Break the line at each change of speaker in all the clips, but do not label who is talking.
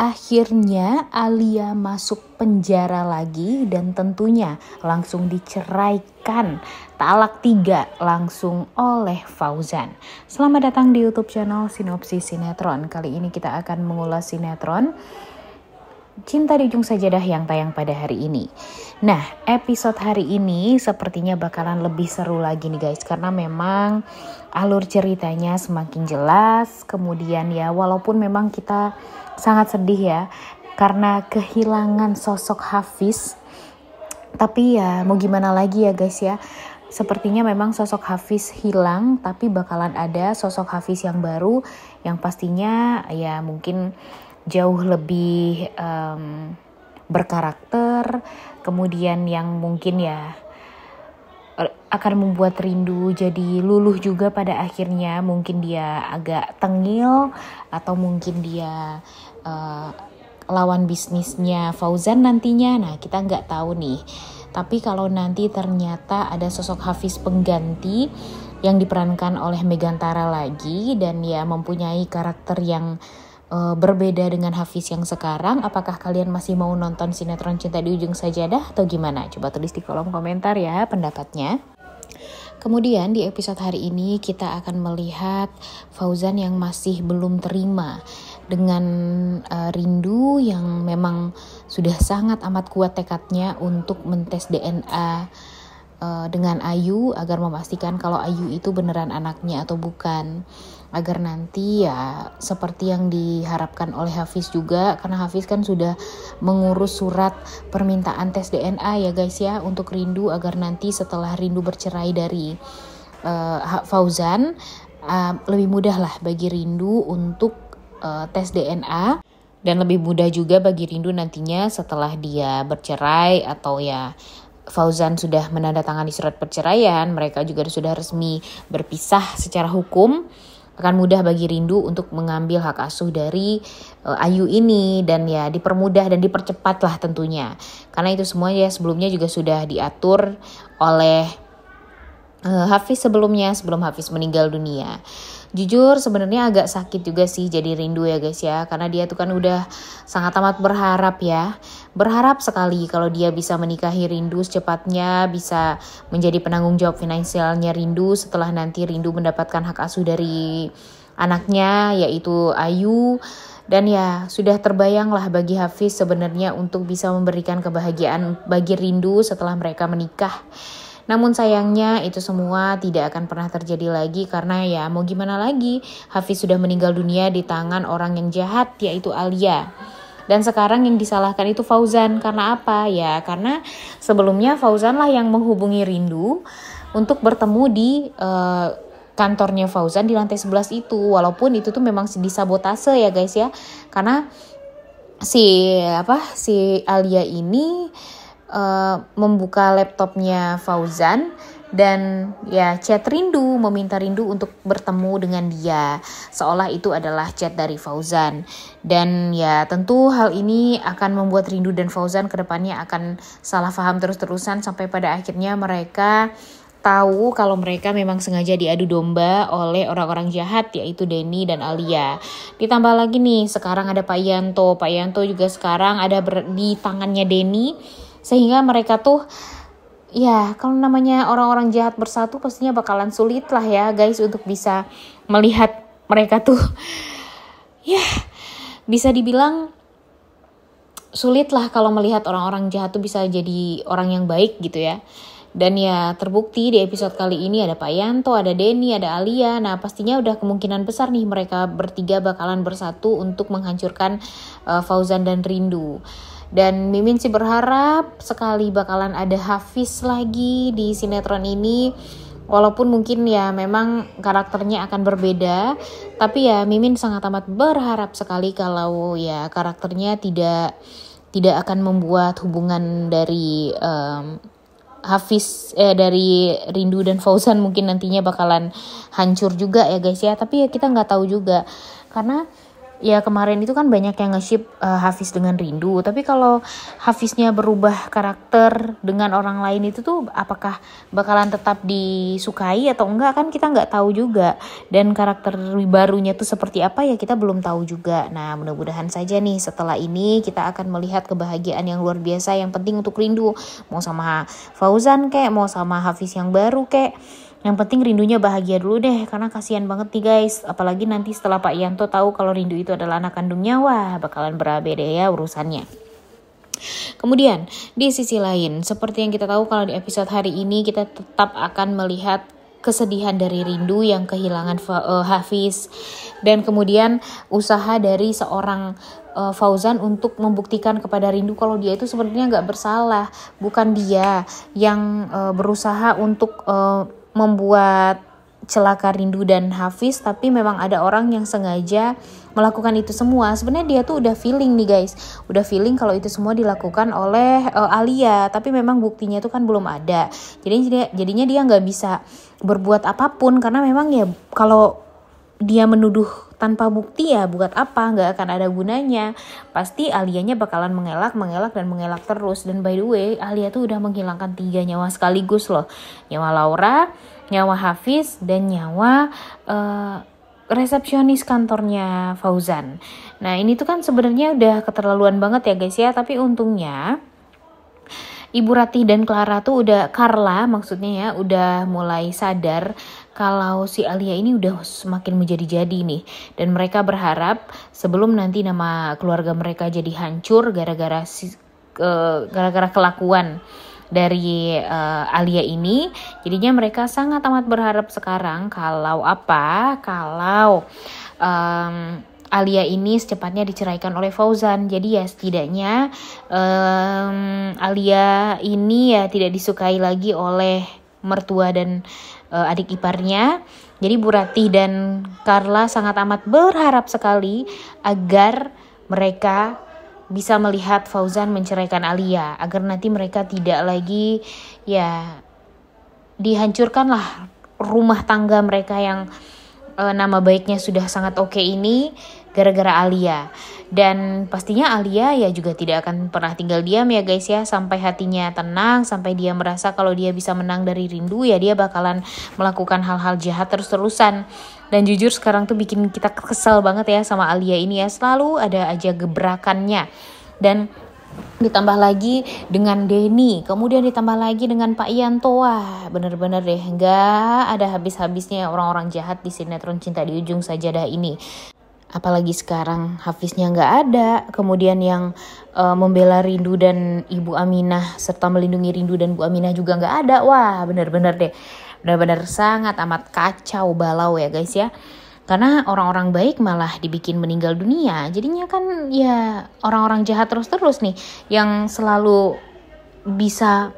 Akhirnya Alia masuk penjara lagi dan tentunya langsung diceraikan talak 3 langsung oleh Fauzan. Selamat datang di YouTube channel Sinopsis Sinetron. Kali ini kita akan mengulas sinetron Cinta di Ujung Sajadah yang tayang pada hari ini. Nah, episode hari ini sepertinya bakalan lebih seru lagi nih guys, karena memang alur ceritanya semakin jelas. Kemudian ya, walaupun memang kita sangat sedih ya karena kehilangan sosok Hafiz, tapi ya mau gimana lagi ya guys ya. Sepertinya memang sosok Hafiz hilang, tapi bakalan ada sosok Hafiz yang baru yang pastinya ya mungkin jauh lebih berkarakter, kemudian yang mungkin ya akan membuat rindu jadi luluh juga pada akhirnya. Mungkin dia agak tengil atau mungkin dia lawan bisnisnya Fauzan nantinya. Nah, kita nggak tahu nih. Tapi kalau nanti ternyata ada sosok Hafiz pengganti yang diperankan oleh Megantara lagi dan ya mempunyai karakter yang berbeda dengan Hafiz yang sekarang, apakah kalian masih mau nonton sinetron Cinta di Ujung Sajadah atau gimana? Coba tulis di kolom komentar ya pendapatnya. Kemudian di episode hari ini kita akan melihat Fauzan yang masih belum terima dengan rindu yang memang sudah sangat amat kuat tekadnya untuk mentes DNA dengan Ayu agar memastikan kalau Ayu itu beneran anaknya atau bukan. Agar nanti ya seperti yang diharapkan oleh Hafiz juga, karena Hafiz kan sudah mengurus surat permintaan tes DNA ya guys ya untuk Rindu, agar nanti setelah Rindu bercerai dari Fauzan lebih mudah lah bagi Rindu untuk tes DNA, dan lebih mudah juga bagi Rindu nantinya setelah dia bercerai atau ya Fauzan sudah menandatangani surat perceraian, mereka juga sudah resmi berpisah secara hukum. Akan mudah bagi Rindu untuk mengambil hak asuh dari Ayu ini, dan ya dipermudah dan dipercepat lah tentunya. Karena itu semua ya sebelumnya juga sudah diatur oleh Hafiz sebelum Hafiz meninggal dunia. Jujur sebenarnya agak sakit juga sih jadi Rindu ya guys ya, karena dia tuh kan udah sangat amat berharap sekali kalau dia bisa menikahi Rindu secepatnya, bisa menjadi penanggung jawab finansialnya Rindu setelah nanti Rindu mendapatkan hak asuh dari anaknya yaitu Ayu. Dan ya sudah terbayang lah bagi Hafiz sebenarnya untuk bisa memberikan kebahagiaan bagi Rindu setelah mereka menikah. Namun sayangnya itu semua tidak akan pernah terjadi lagi, karena ya mau gimana lagi, Hafiz sudah meninggal dunia di tangan orang yang jahat yaitu Alia. Dan sekarang yang disalahkan itu Fauzan. Karena apa? Ya karena sebelumnya Fauzan lah yang menghubungi Rindu untuk bertemu di kantornya Fauzan di lantai 11 itu. Walaupun itu tuh memang disabotase ya guys ya. Karena si Alia ini membuka laptopnya Fauzan dan ya chat Rindu, meminta Rindu untuk bertemu dengan dia, seolah itu adalah chat dari Fauzan. Dan ya tentu hal ini akan membuat Rindu dan Fauzan kedepannya akan salah paham terus-terusan sampai pada akhirnya mereka tahu kalau mereka memang sengaja diadu domba oleh orang-orang jahat yaitu Denny dan Alia. Ditambah lagi nih sekarang ada Pak Yanto juga sekarang ada di tangannya Denny, sehingga mereka tuh ya kalau namanya orang-orang jahat bersatu pastinya bakalan sulit lah ya guys untuk bisa melihat mereka tuh ya bisa dibilang sulit lah kalau melihat orang-orang jahat tuh bisa jadi orang yang baik gitu ya. Dan ya terbukti di episode kali ini ada Pak Yanto, ada Denny, ada Alia. Nah pastinya udah kemungkinan besar nih mereka bertiga bakalan bersatu untuk menghancurkan Fauzan dan Rindu. Dan Mimin sih berharap sekali bakalan ada Hafiz lagi di sinetron ini. Walaupun mungkin ya memang karakternya akan berbeda, tapi ya Mimin sangat amat berharap sekali kalau ya karakternya tidak akan membuat hubungan dari Hafiz dari Rindu dan Fauzan mungkin nantinya bakalan hancur juga ya guys ya. Tapi ya kita nggak tahu juga, karena ya kemarin itu kan banyak yang nge-ship Hafiz dengan Rindu, tapi kalau Hafiznya berubah karakter dengan orang lain itu tuh apakah bakalan tetap disukai atau enggak, kan kita nggak tahu juga. Dan karakter barunya tuh seperti apa ya kita belum tahu juga. Nah, mudah-mudahan saja nih setelah ini kita akan melihat kebahagiaan yang luar biasa yang penting untuk Rindu, mau sama Fauzan kek, mau sama Hafiz yang baru kek. Yang penting Rindunya bahagia dulu deh, karena kasihan banget nih guys. Apalagi nanti setelah Pak Yanto tahu kalau Rindu itu adalah anak kandungnya, wah bakalan berabe deh ya urusannya. Kemudian di sisi lain, seperti yang kita tahu kalau di episode hari ini kita tetap akan melihat kesedihan dari Rindu yang kehilangan Hafiz, dan kemudian usaha dari seorang Fauzan untuk membuktikan kepada Rindu kalau dia itu sebenarnya nggak bersalah, bukan dia yang berusaha untuk membuat celaka Rindu dan Hafiz, tapi memang ada orang yang sengaja melakukan itu semua. Sebenarnya dia tuh udah feeling nih guys, udah feeling kalau itu semua dilakukan oleh Alia, tapi memang buktinya itu kan belum ada. Jadinya dia nggak bisa berbuat apapun, karena memang ya kalau dia menuduh tanpa bukti ya buat apa, nggak akan ada gunanya. Pasti Alianya bakalan mengelak terus. Dan by the way, Alia tuh udah menghilangkan 3 nyawa sekaligus loh, nyawa Laura, nyawa Hafiz, dan nyawa resepsionis kantornya Fauzan. Nah ini tuh kan sebenarnya udah keterlaluan banget ya guys ya, tapi untungnya Ibu Ratih dan Carla maksudnya ya, udah mulai sadar kalau si Alia ini udah semakin menjadi-jadi nih. Dan mereka berharap sebelum nanti nama keluarga mereka jadi hancur gara-gara kelakuan dari Alia ini, jadinya mereka sangat amat berharap sekarang kalau Alia ini secepatnya diceraikan oleh Fauzan. Jadi ya setidaknya Alia ini ya tidak disukai lagi oleh mertua dan adik iparnya. Jadi Bu Ratih dan Carla sangat amat berharap sekali agar mereka bisa melihat Fauzan menceraikan Alia, agar nanti mereka tidak lagi ya dihancurkanlah rumah tangga mereka yang nama baiknya sudah sangat oke ini gara-gara Alia. Dan pastinya Alia ya juga tidak akan pernah tinggal diam ya guys ya, sampai hatinya tenang, sampai dia merasa kalau dia bisa menang dari Rindu ya dia bakalan melakukan hal-hal jahat terus-terusan. Dan jujur sekarang tuh bikin kita kesel banget ya sama Alia ini ya, selalu ada aja gebrakannya. Dan ditambah lagi dengan Denny, kemudian ditambah lagi dengan Pak Yanto. Wah bener-bener deh gak ada habis-habisnya orang-orang jahat di sinetron Cinta di Ujung Sajadah ini. Apalagi sekarang Hafiznya gak ada, kemudian yang membela Rindu dan Ibu Aminah serta melindungi Rindu dan Bu Aminah juga gak ada. Wah bener-bener deh, bener-bener sangat amat kacau balau ya guys ya. Karena orang-orang baik malah dibikin meninggal dunia. Jadinya kan ya orang-orang jahat terus-terus nih yang selalu bisa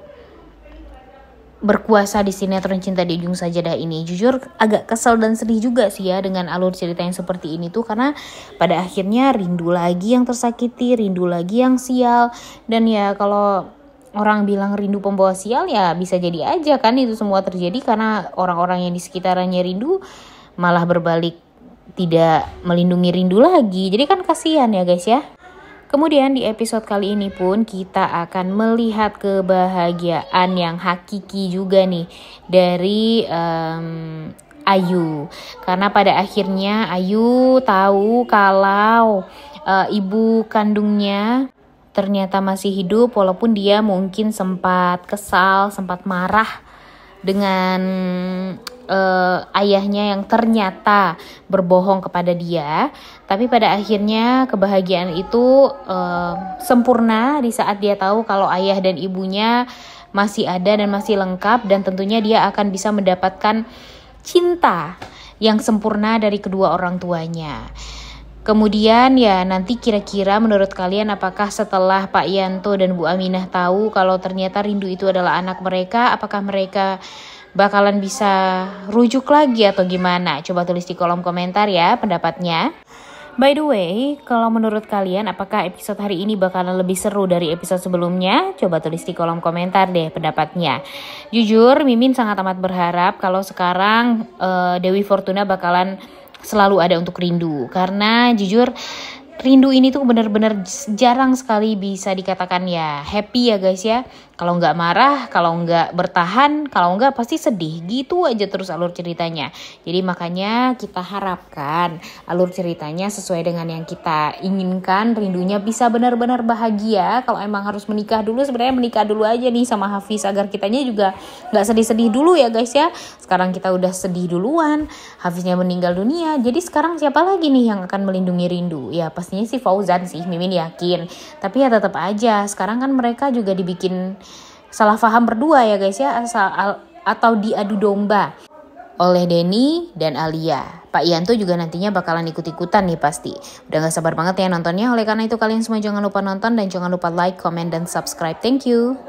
berkuasa di sinetron Cinta di Ujung Sajadah ini. Jujur agak kesel dan sedih juga sih ya dengan alur cerita yang seperti ini tuh, karena pada akhirnya Rindu lagi yang tersakiti, Rindu lagi yang sial. Dan ya kalau orang bilang Rindu pembawa sial ya bisa jadi aja kan itu semua terjadi karena orang-orang yang di sekitarannya Rindu malah berbalik tidak melindungi Rindu lagi. Jadi kan kasihan ya guys ya. Kemudian di episode kali ini pun kita akan melihat kebahagiaan yang hakiki juga nih dari Ayu. Karena pada akhirnya Ayu tahu kalau ibu kandungnya ternyata masih hidup, walaupun dia mungkin sempat kesal, sempat marah dengan ayahnya yang ternyata berbohong kepada dia. Tapi pada akhirnya kebahagiaan itu sempurna di saat dia tahu kalau ayah dan ibunya masih ada dan masih lengkap, dan tentunya dia akan bisa mendapatkan cinta yang sempurna dari kedua orang tuanya. Kemudian ya nanti kira-kira menurut kalian apakah setelah Pak Yanto dan Bu Aminah tahu kalau ternyata Rindu itu adalah anak mereka, apakah mereka bakalan bisa rujuk lagi atau gimana? Coba tulis di kolom komentar ya pendapatnya. By the way, kalau menurut kalian apakah episode hari ini bakalan lebih seru dari episode sebelumnya? Coba tulis di kolom komentar deh pendapatnya. Jujur, Mimin sangat amat berharap kalau sekarang Dewi Fortuna bakalan selalu ada untuk rindu. Karena jujur rindu ini tuh benar-benar jarang sekali bisa dikatakan ya happy ya guys ya. Kalau nggak marah, kalau nggak bertahan, kalau nggak pasti sedih. Gitu aja terus alur ceritanya. Jadi makanya kita harapkan alur ceritanya sesuai dengan yang kita inginkan. Rindunya bisa benar-benar bahagia. Kalau emang harus menikah dulu, sebenarnya menikah dulu aja nih sama Hafiz. Agar kitanya juga nggak sedih-sedih dulu ya guys ya. Sekarang kita udah sedih duluan, Hafiznya meninggal dunia. Jadi sekarang siapa lagi nih yang akan melindungi rindu? Ya pastinya si Fauzan sih, Mimin yakin. Tapi ya tetap aja, sekarang kan mereka juga dibikin salah paham berdua ya guys ya, atau diadu domba oleh Denny dan Alia. Pak Yanto juga nantinya bakalan ikut-ikutan nih pasti. Udah gak sabar banget ya nontonnya. Oleh karena itu kalian semua jangan lupa nonton dan jangan lupa like, comment, dan subscribe. Thank you.